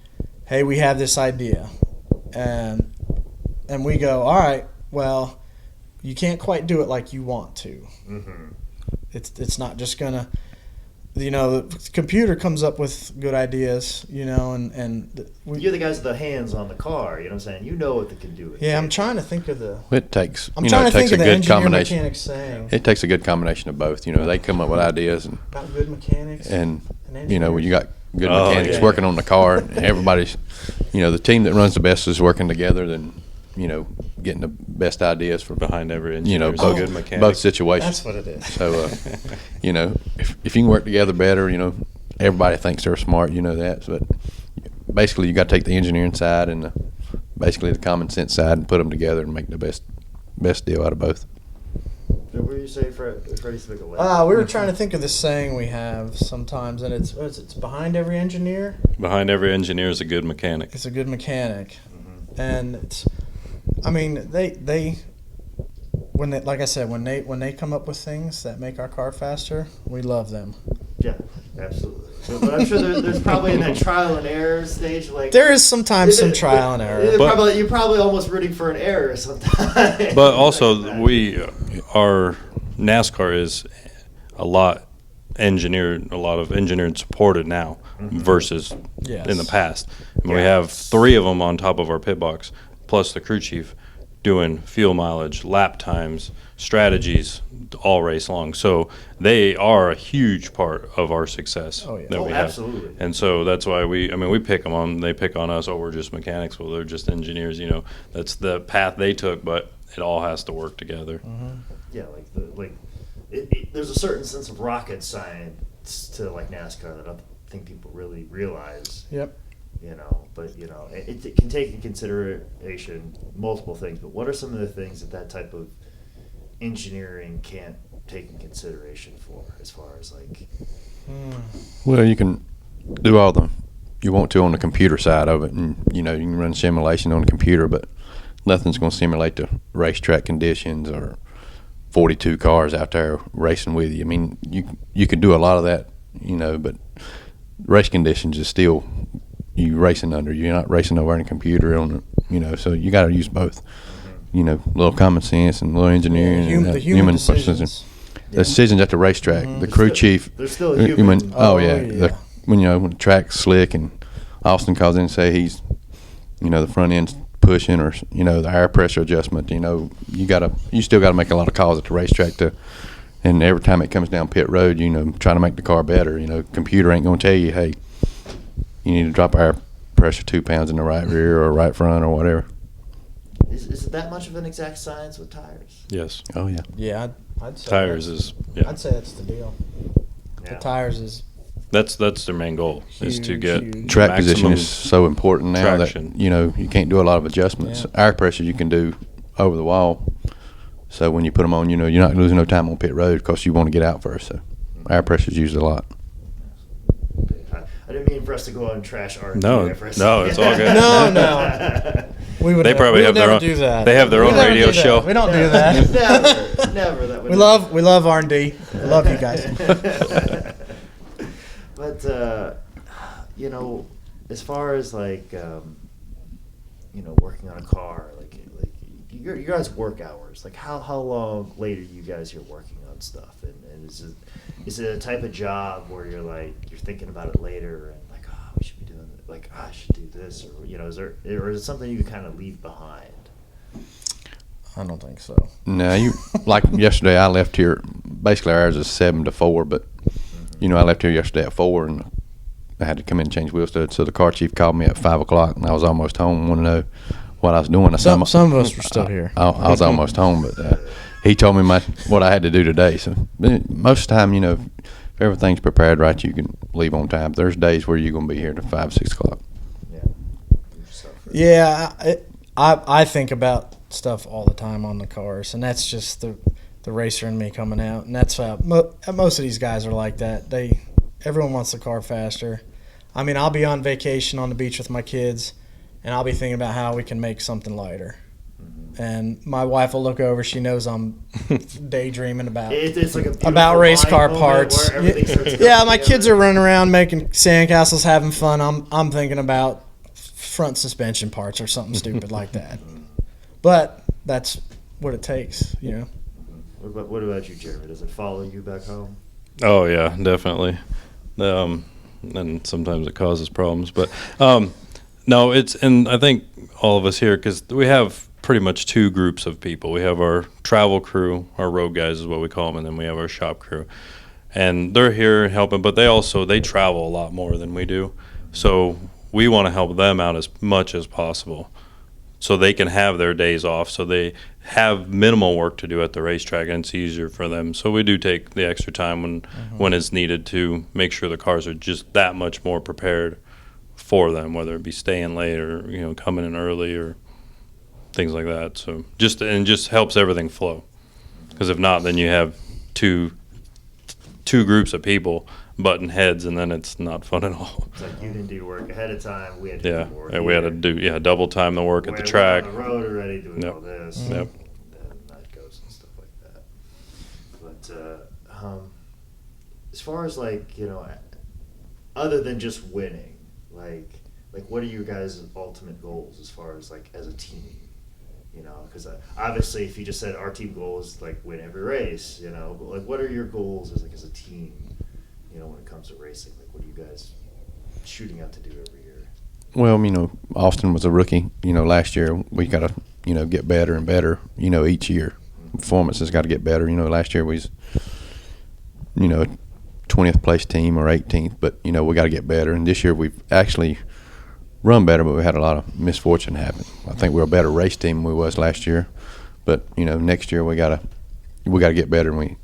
hey, we have this idea, and we go, all right, well, you can't quite do it like you want to. Mm-hmm. It's not just gonna, the computer comes up with good ideas, and You're the guys with the hands on the car. You know what I'm saying? You know what they can do. Yeah, I'm trying to think of the. it takes I'm trying to think of the good engineer combination. mechanic saying. It takes a good combination of both. They come up with ideas, and About good mechanics. when engineers. you got good Oh, mechanics yeah. working on the car, and everybody's, the team that runs the best is working together, then getting the best ideas for Behind every engineer is a both, good mechanic. both situations. That's what it is. So, if you can work together better, everybody thinks they're smart, that. But basically, you got to take the engineering side and basically the common sense side and put them together and make the best deal out of both. What were you saying, Freddy's big We were trying to think of this saying we have sometimes, and it's behind every engineer. Behind every engineer is a good mechanic. It's a good mechanic, Mm-hmm. and they when they, like I said, when they come up with things that make our car faster, we love them. Yeah, absolutely. But I'm sure there's probably in that trial and error stage, like There is sometimes some trial and error. You're probably almost rooting for an error sometimes. But also, our NASCAR is a lot of engineered and supported now versus Yes. in the past. And we have 3 of them on top of our pit box, plus the crew chief doing fuel mileage, lap times, strategies all race long. So they are a huge part of our success Oh, yeah. that Oh, we have. absolutely. And so that's why we pick them on. They pick on us. Oh, we're just mechanics. Well, they're just engineers. That's the path they took, but it all has to work together. Yeah, there's a certain sense of rocket science to like NASCAR that I don't think people really realize. Yep. But it can take in consideration multiple things. But what are some of the things that type of engineering can't take in consideration for, as far as like? Well, you can do all you want to on the computer side of it, and you can run simulation on the computer, but nothing's going to simulate the racetrack conditions or 42 cars out there racing with you. I mean, you can do a lot of that, but race conditions is still you racing under. You're not racing over in a computer so you got to use both. A little common sense and a little engineering and the human decisions. precision. The decisions at the racetrack, the crew chief. They're still human. Yeah. When the track's slick and Austin calls in and say he's, the front end's pushing or the air pressure adjustment. You still got to make a lot of calls at the racetrack and every time it comes down pit road, try to make the car better. Computer ain't gonna tell you, hey, you need to drop air pressure 2 pounds in the right rear or right front or whatever. Is it that much of an exact science with tires? Yes. Oh yeah. Yeah, I'd say Tires that's- is, yeah. I'd say that's the deal. Yeah. The tires is That's their main goal is to get Huge. Track position maximum is so important now traction. that you can't do a lot of adjustments. Air pressure you can do over the wall. So when you put them on, you're not losing no time on pit road because you want to get out first. So air pressure is used a lot. I didn't mean for us to go out and trash R&D. No, it's all good. No. We would. They probably we have would their never own. do that. They have their We own never radio do that. show. We don't do that. Never. We love R&D. We love you guys. But as far as working on a car, like your guys' work hours, like how long late are you guys here working on stuff, and is it a type of job where you're thinking about it later and like, oh, we should be doing it, like, I should do this, or is it something you can kind of leave behind? I don't think so. No, like yesterday I left here. Basically ours is 7 to 4, but I left here yesterday at 4 and I had to come in and change wheel studs. So the car chief called me at 5 o'clock and I was almost home. Want to know what I was doing? Some of us were still here. I was almost home, but he told me what I had to do today. So most of the time, if everything's prepared right, you can leave on time. There's days where you're going to be here to 5, 6 o'clock. Yeah, I think about stuff all the time on the cars, and that's just the racer in me coming out, and that's how most of these guys are like that. Everyone wants the car faster. I mean, I'll be on vacation on the beach with my kids, and I'll be thinking about how we can make something lighter. And my wife will look over. She knows I'm daydreaming about It's like about race car moment parts. where everything starts coming Yeah, my together. kids are running around making sandcastles, having fun. I'm thinking about front suspension parts or something stupid like that. But that's what it takes, What about you, Jeremy? Does it follow you back home? Oh yeah, definitely. And sometimes it causes problems, but no, and I think all of us here, because we have pretty much two groups of people. We have our travel crew, our road guys is what we call them, and then we have our shop crew, and they're here helping, but they travel a lot more than we do, so we want to help them out as much as possible, so they can have their days off, so they have minimal work to do at the racetrack, and it's easier for them. So we do take the extra time when it's needed to make sure the cars are just that much more prepared for them, whether it be staying late or coming in early or things like that. So just helps everything flow. Because if not, then you have two groups of people butting heads, and then it's not fun at all. It's like you didn't do work ahead of time. We had to do work. And we had to do double time the work at the track. On the road already doing Yep. all this. Yep. And then that goes and stuff like that. But as far as other than just winning, like what are you guys' ultimate goals as far as as a team? Because obviously, if you just said our team goal is win every race, but what are your goals as a team? When it comes to racing, what are you guys shooting out to do every year? Well, Austin was a rookie. Last year we got to get better and better. Each year, performance has got to get better. Last year we was a 20th place team or 18th, but we got to get better. And this year we've actually run better, but we had a lot of misfortune happen. I think we're a better race team than we was last year, but next year we got to get better, and we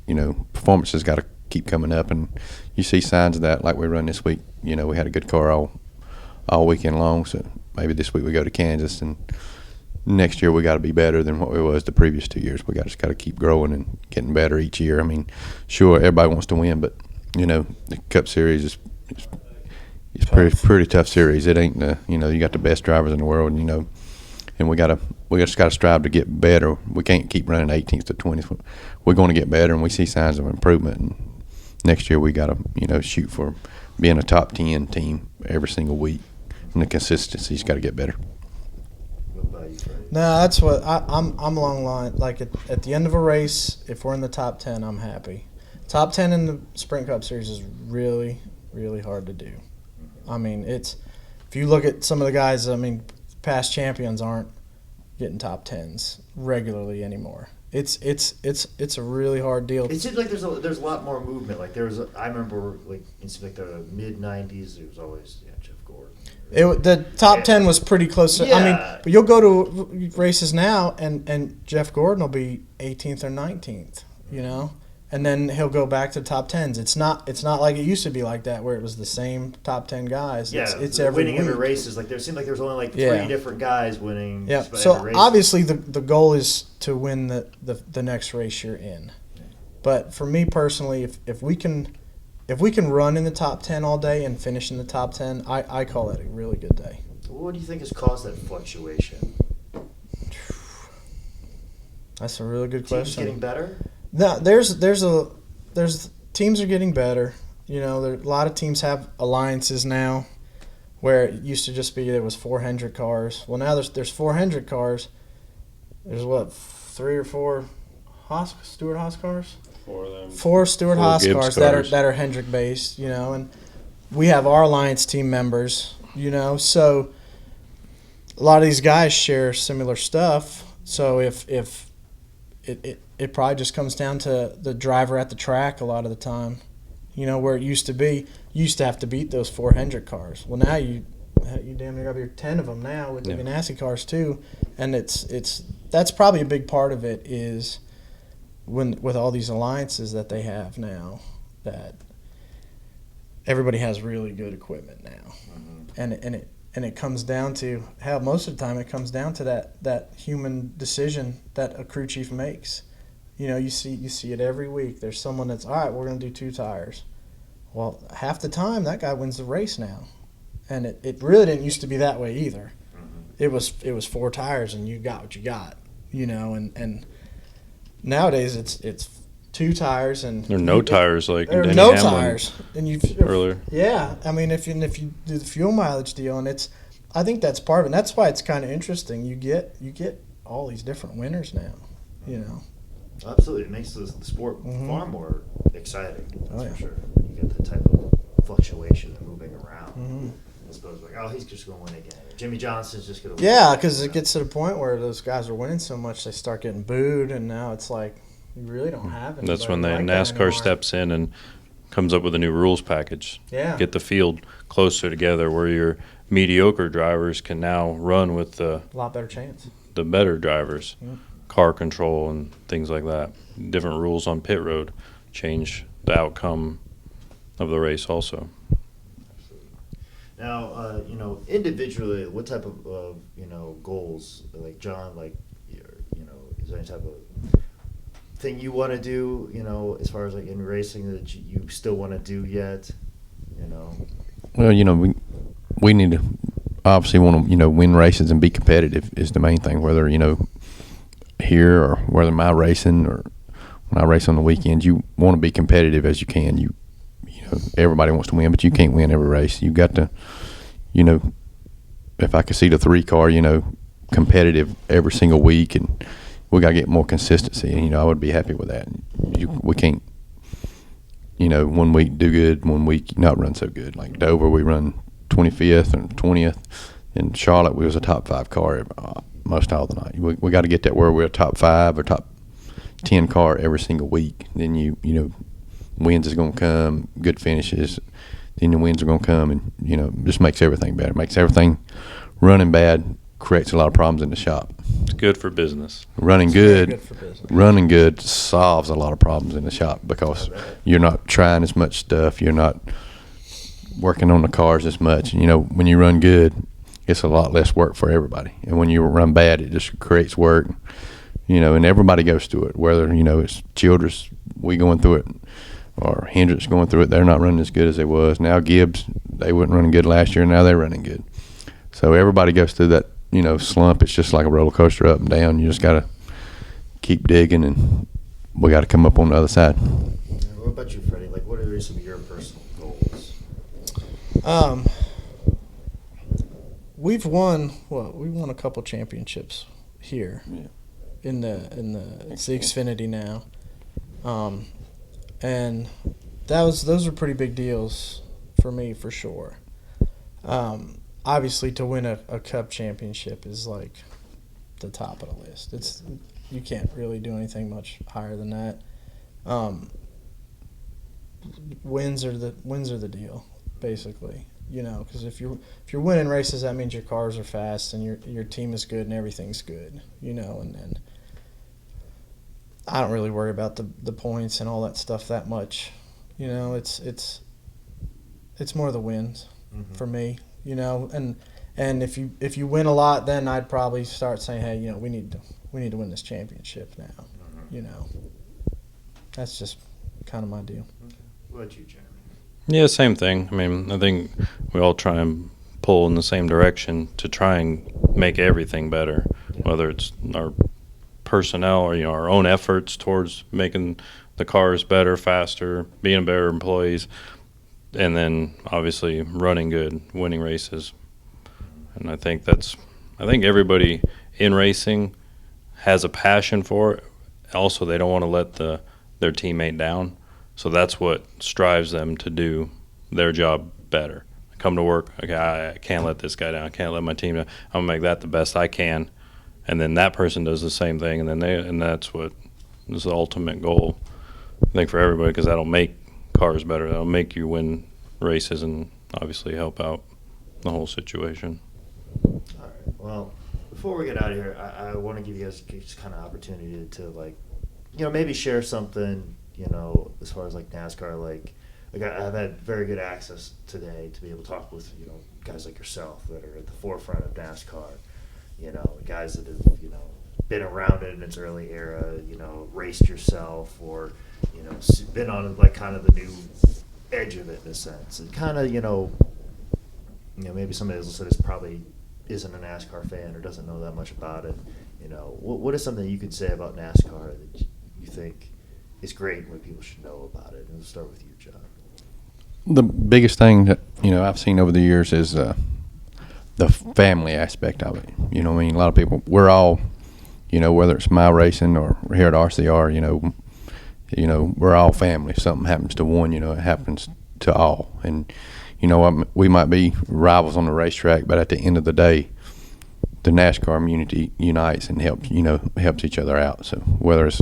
performance has got to keep coming up, and you see signs of that like we run this week. We had a good car all weekend long, so maybe this week we go to Kansas, and next year we got to be better than what we was the previous 2 years. We just got to keep growing and getting better each year. I mean, sure, everybody wants to win, but the Cup Series is pretty tough series. It ain't you got the best drivers in the world, and we just got to strive to get better. We can't keep running 18th to 20th. We're going to get better, and we see signs of improvement. And next year we got to shoot for being a top 10 team every single week, and the consistency's got to get better. What about you, Freddy? No, that's what I'm along the line. Like at the end of a race, if we're in the top 10, I'm happy. Top 10 in the Sprint Cup Series is really, really hard to do. I mean, if you look at some of the guys, past champions aren't getting top 10s regularly anymore. It's a really hard deal. It seems like there's a lot more movement. I remember in the mid '90s, there was always Jeff Gordon. The top 10 was pretty close. Yeah. But you'll go to races now, and Jeff Gordon will be 18th or 19th. and then he'll go back to top 10s. It's not like it used to be like that where it was the same top 10 guys. Yeah, it's every winning week. every race is like there seemed like there was only like 3 Yeah. different guys winning. Yeah. just about So every race. obviously the goal is to win the next race you're in. But for me personally, if we can run in the top 10 all day and finish in the top 10, I call it a really good day. What do you think has caused that fluctuation? That's a really good Teams question. getting better? No, there's teams are getting better. You know, a lot of teams have alliances now, where it used to just be there was 400 cars. Well, now there's 400 cars. There's what, 3 or 4 Stewart Haas cars? 4 of them. 4 Stewart 4 Haas Gibbs cars that are Hendrick based. You know, and we have our alliance team members. You know, so a lot of these guys share similar stuff. So if it probably just comes down to the driver at the track a lot of the time. You know, where it used to be, you used to have to beat those 400 cars. Well, now you damn near got your 10 of them now with the Ganassi cars too, and that's probably a big part of it is with all these alliances that they have now, that everybody has really good equipment now, and it comes down to most of the time it comes down to that human decision that a crew chief makes. You know, you see it every week. There's someone that's, all right, we're going to do 2 tires. Well, half the time that guy wins the race now, and it really didn't used to be that way either. It was 4 tires and you got what you got. You know, and nowadays it's 2 tires and There are no tires like there are Denny no Hamlin tires, and earlier. Yeah, I mean if you do the fuel mileage deal, and I think that's part of it. And that's why it's kind of interesting. You get all these different winners now. You know. Absolutely, it makes the sport far more exciting. That's Oh, yeah. for sure. You get the type of fluctuation and moving around. I suppose like, oh, he's just going to win again. Jimmy Johnson's just going to win. Yeah, because it gets to the point where those guys are winning so much they start getting booed, and now it's like you really don't have anybody. That's when the like that NASCAR anymore. steps in and comes up with a new rules package. Yeah. Get the field closer together where your mediocre drivers can now run with A lot better chance. the better drivers. Yeah. Car control and things like that. Different rules on pit road change the outcome of the race also. Now, individually, what type of, goals, like John, is there any type of thing you want to do, as far as like in racing that you still want to do yet, Well, we need to obviously want to win races and be competitive is the main thing. Whether here or whether I'm racing or when I race on the weekends, you want to be competitive as you can. You everybody wants to win, but you can't win every race. You got to, if I could see the 3 car, competitive every single week, and we got to get more consistency. And I would be happy with that. We can't, one week do good, one week not run so good. Like Dover, we run 25th and 20th. In Charlotte, we was a top 5 car most all the night. We got to get that where we're a top 5 or top 10 car every single week. Then wins is going to come, good finishes. Then the wins are going to come, and just makes everything better. Makes everything running bad, creates a lot of problems in the shop. It's good for business. Running Very good, for business. running good solves a lot of problems in the shop because you're not trying as much stuff. You're not working on the cars as much. When you run good, it's a lot less work for everybody. And when you run bad, it just creates work. And everybody goes through it. Whether it's Childress, we going through it, or Hendricks going through it. They're not running as good as they was. Now Gibbs, they weren't running good last year. Now they're running good. So everybody goes through that, slump. It's just like a roller coaster up and down. You just got to keep digging, and we got to come up on the other side. What about you, Freddie? Like, what are some of your personal goals? We've won a couple championships here in the Xfinity now, and those are pretty big deals for me for sure. Obviously, to win a Cup championship is like the top of the list. You can't really do anything much higher than that. Wins are the deal, basically. Because if you're winning races, that means your cars are fast and your team is good and everything's good. And I don't really worry about the points and all that stuff that much. You know, it's more the wins for me. You know, and if you win a lot, then I'd probably start saying, hey, you know, we need to win this championship now. You know, that's just kind of my deal. Okay. What about you, Jeremy? Yeah, same thing. I mean, I think we all try and pull in the same direction to try and make everything better, whether it's our personnel or, you know, our own efforts towards making the cars better, faster, being better employees, and then obviously running good, winning races. And I think everybody in racing has a passion for it. Also, they don't want to let their teammate down. So that's what strives them to do their job better. Come to work, okay, I can't let this guy down. I can't let my team down. I'm going to make that the best I can. And then that person does the same thing, and that's what is the ultimate goal, I think, for everybody, because that'll make cars better. That'll make you win races and obviously help out the whole situation. All right. Well, before we get out of here, I want to give you guys just kind of opportunity to, like, you know, maybe share something, you know, as far as like NASCAR, like I've had very good access today to be able to talk with, you know, guys like yourself that are at the forefront of NASCAR, you know, guys that have, you know, been around it in its early era, you know, raced yourself, or, you know, been on like kind of the new edge of it in a sense, and kind of, you know, maybe somebody that's listening is probably isn't a NASCAR fan or doesn't know that much about it. You know, what is something you could say about NASCAR that you think is great and what people should know about it? And we'll start with you, John. The biggest thing that, you know, I've seen over the years is the family aspect of it. You know what I mean? A lot of people, we're all, you know, whether it's my racing or here at RCR, you know, we're all family. If something happens to one, you know, it happens to all. And, you know, we might be rivals on the racetrack, but at the end of the day, the NASCAR community unites and helps each other out. So whether it's,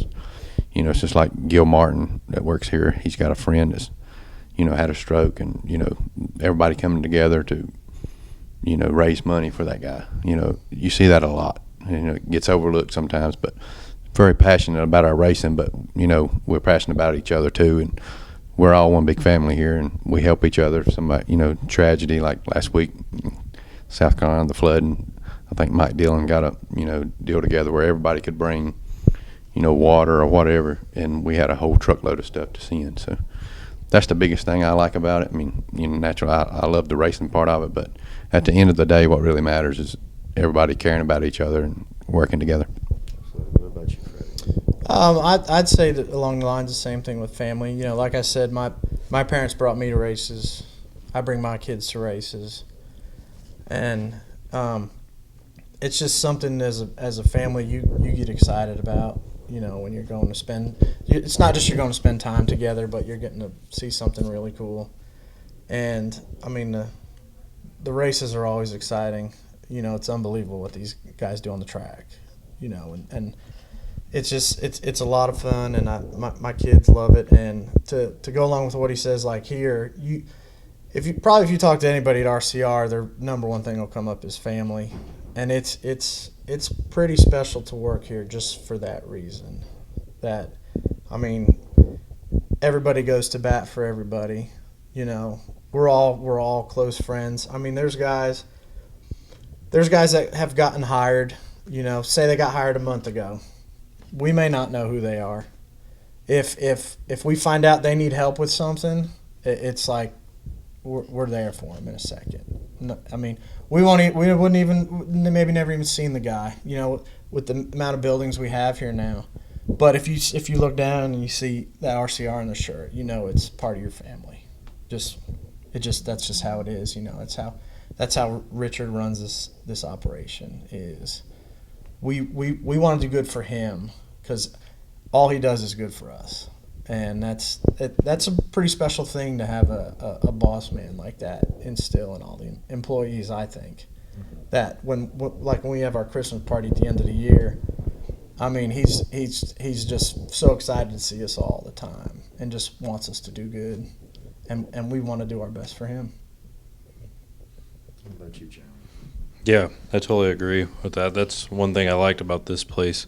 you know, it's just like Gil Martin that works here. He's got a friend that's, you know, had a stroke, and, you know, everybody coming together to, you know, raise money for that guy. You know, you see that a lot. And, you know, it gets overlooked sometimes, but very passionate about our racing, but, you know, we're passionate about each other too, and we're all one big family here, and we help each other. If somebody, you know, tragedy like last week, South Carolina, the flood, and I think Mike Dillon got a, you know, deal together where everybody could bring, you know, water or whatever, and we had a whole truckload of stuff to send. So that's the biggest thing I like about it. I mean, you know, naturally, I love the racing part of it, but at the end of the day, what really matters is everybody caring about each other and working together. So what about you, Freddy? I'd say that along the lines the same thing with family. You know, like I said, my parents brought me to races. I bring my kids to races, and it's just something as a family you get excited about. You know, when you're going to spend, it's not just you're going to spend time together, but you're getting to see something really cool. And I mean, the races are always exciting. You know, it's unbelievable what these guys do on the track. You know, and it's just it's a lot of fun, and my kids love it. And to go along with what he says, like here, if you talk to anybody at RCR, their number one thing will come up is family, and it's pretty special to work here just for that reason. That, I mean, everybody goes to bat for everybody. You know, we're all close friends. I mean, there's guys that have gotten hired. You know, say they got hired a month ago. We may not know who they are. If we find out they need help with something, it's like we're there for them in a second. No, I mean, we wouldn't even maybe never even seen the guy. You know, with the amount of buildings we have here now. But if you look down and you see that RCR on the shirt, you know it's part of your family. That's just how it is. You know, that's how Richard runs this operation. Is we want to do good for him because all he does is good for us, and that's a pretty special thing to have a boss man like that instill in all the employees. I think that when we have our Christmas party at the end of the year, I mean he's just so excited to see us all the time and just wants us to do good, and we want to do our best for him. What about you, Jeremy? Yeah, I totally agree with that. That's one thing I liked about this place,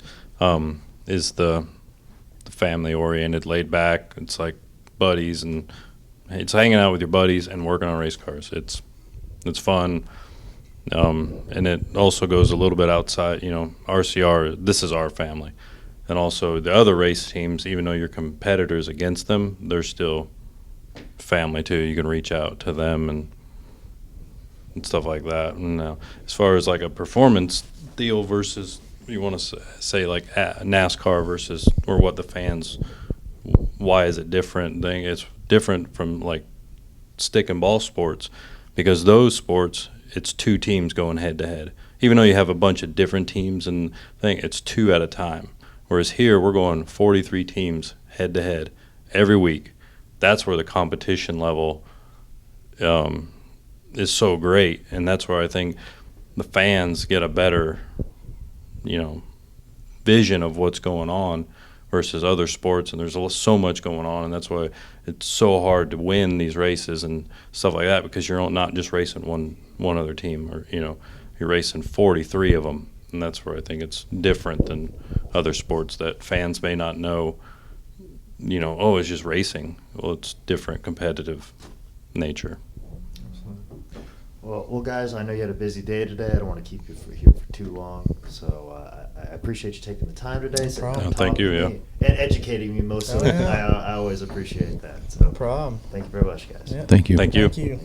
is the family oriented, laid back. It's like buddies, and it's hanging out with your buddies and working on race cars. It's fun. And it also goes a little bit outside, RCR, this is our family. And also the other race teams, even though you're competitors against them, they're still family too. You can reach out to them and stuff like that. And as far as like a performance deal versus, you want to say like NASCAR versus, or what the fans, why is it different thing? It's different from like stick and ball sports, because those sports, it's two teams going head to head. Even though you have a bunch of different teams and it's two at a time. Whereas here we're going 43 teams head to head every week. That's where the competition level is so great, and that's where I think the fans get a better, vision of what's going on versus other sports. And there's so much going on, and that's why it's so hard to win these races and stuff like that, because you're not just racing one other team, or you're racing 43 of them. And that's where I think it's different than other sports that fans may not know, oh, it's just racing. Well, it's different competitive nature. Well, guys, I know you had a busy day today. I don't want to keep you here for too long. So I appreciate you taking the time today. No problem. No, thank you, And educating me mostly. Oh, yeah. I always appreciate that. So No problem. thank you very much, guys. Yeah. Thank you. Thank you. Thank you.